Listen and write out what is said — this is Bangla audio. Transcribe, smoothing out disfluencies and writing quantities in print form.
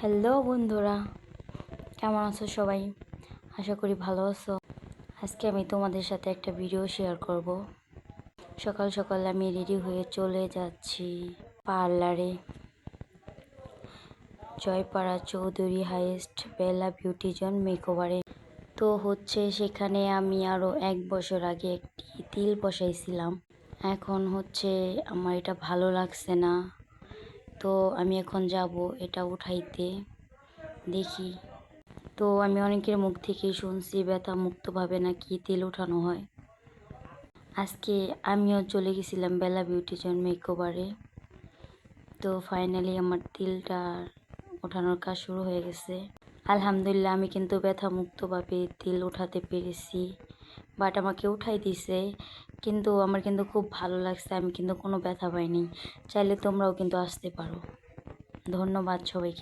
হ্যালো বন্ধুরা, কেমন আছো সবাই? আশা করি ভালো আছো। আজকে আমি তোমাদের সাথে একটা ভিডিও শেয়ার করব। সকাল সকাল আমি রেডি হয়ে চলে যাচ্ছি পার্লারে, জয়পাড়া চৌধুরী হাইস্ট বেলা বিউটিজন মেকওভারে। তো সেখানে আমি আরও 1 বছর আগে একটি তিল বসাইছিলাম। এখন আমার এটা ভালো লাগছে না, তো আমি এখন যাব এটা উঠাইতে। দেখি, তো আমি অনেকের মুখ থেকে শুনছি ব্যথা মুক্তভাবে নাকি তেল উঠানো হয়। আজকে আমিও চলে গেছিলাম বেলা বিউটিজন মেকওভারে। তো ফাইনালি আমার তিলটা ওঠানোর কাজ শুরু হয়ে গেছে। আলহামদুলিল্লাহ, আমি কিন্তু ব্যথা মুক্তভাবে তিল উঠাতে পেরেছি। বাট আমাকে উঠাই দিছে, কিন্তু আমার কিন্তু খুব ভালো লাগছে। আমি কিন্তু কোনো ব্যথা পাইনি। চাইলে তোমরাও কিন্তু আসতে পারো। ধন্যবাদ সবাইকে।